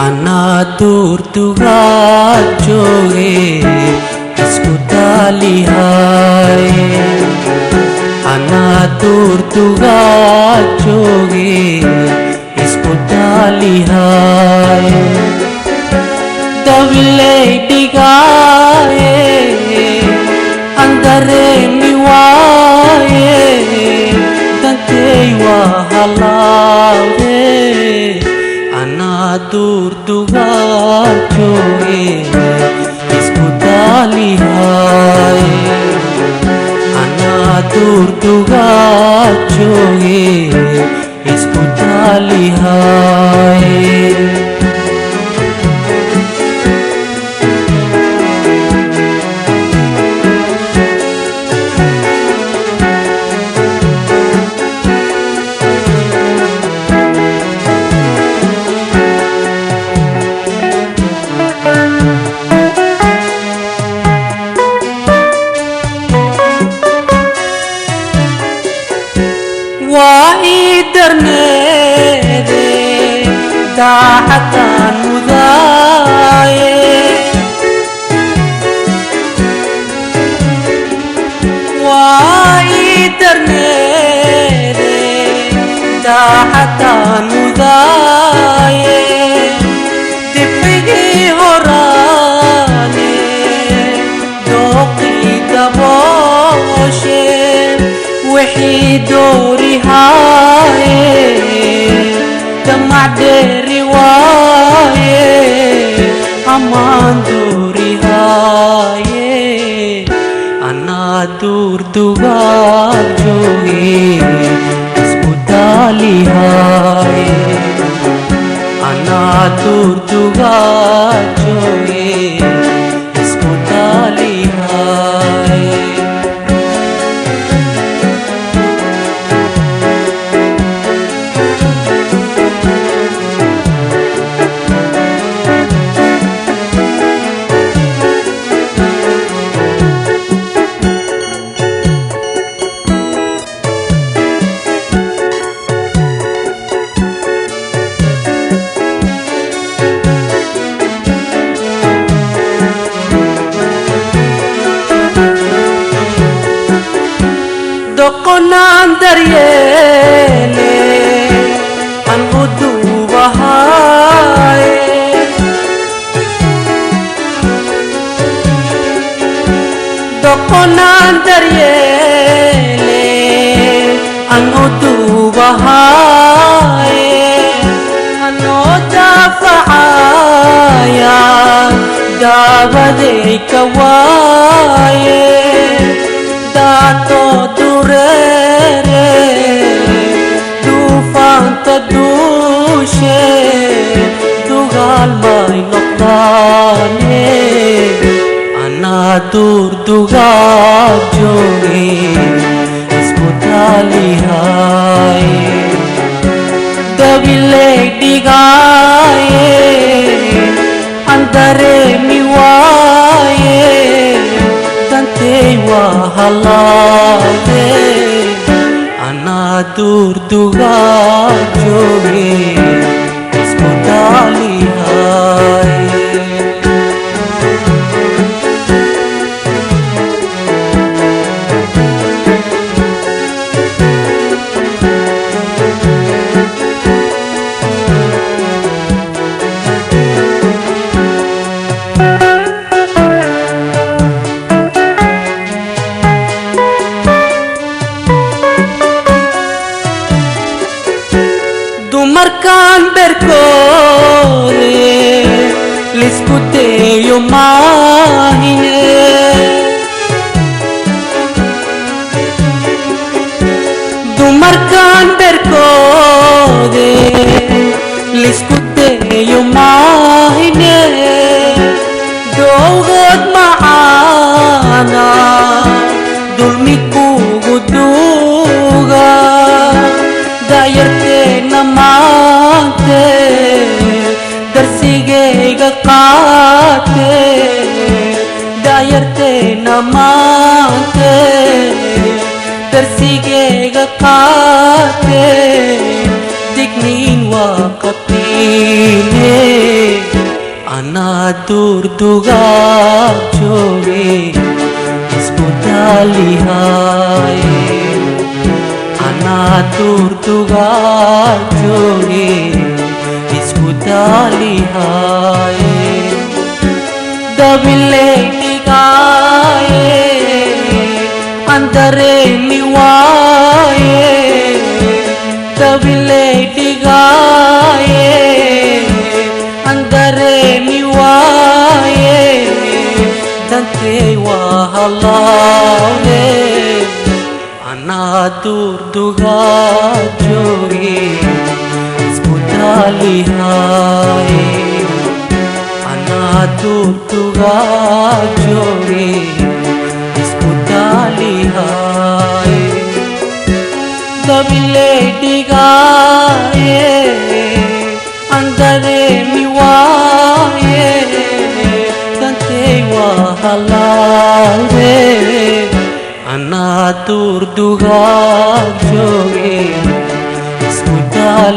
Anatur tuga joge isku talihai. Anatur tuga joge isku talihai. Davile digaye andare miwaye dante wahalave. Anatur tuga joge isku talihai. Anatur tuga joge isku talihai. وإدرنيدي داحتان مذايي وإدرنيدي داحتان مذايي تبقي هراني دوقي دبوشي وحي دوري هاي دمع ديري واي أمان دوري هاي أنا دور دوغا جوغي اسكو دالي هاي أنا دور دوغا جوغي اسكو دالي هاي Dokonan daryele an udu bahai. Dokonan daryele an udu bahai. Anoda faaya dabade kawaye dato durere dufanta dushe dugal mai noktane anatur duga joge isku talihai davile digaye andare miwaye dante wahalave. Anatur tuga joge isku talihai. Dumarkan berkode liskute yo mahine Dumarkan berkode liskute yo mahine dogot maana dulmiku guduga dayarte namate darsigeyga qaate dayarte namate darsigeyga qaate digniin waa qabtiine Ana durduga joge isku dalihai. Ana durduga joge isku dalihai. Dabile digaye andare liwaye. Dabile digaye andare liwaye. Dante wahalave ana durduga joge isku dalihai. Ana durduga joge isku dalihai. Dabile digaye andare liwaye. Dante wahalave ana durduga joge isku dalihai.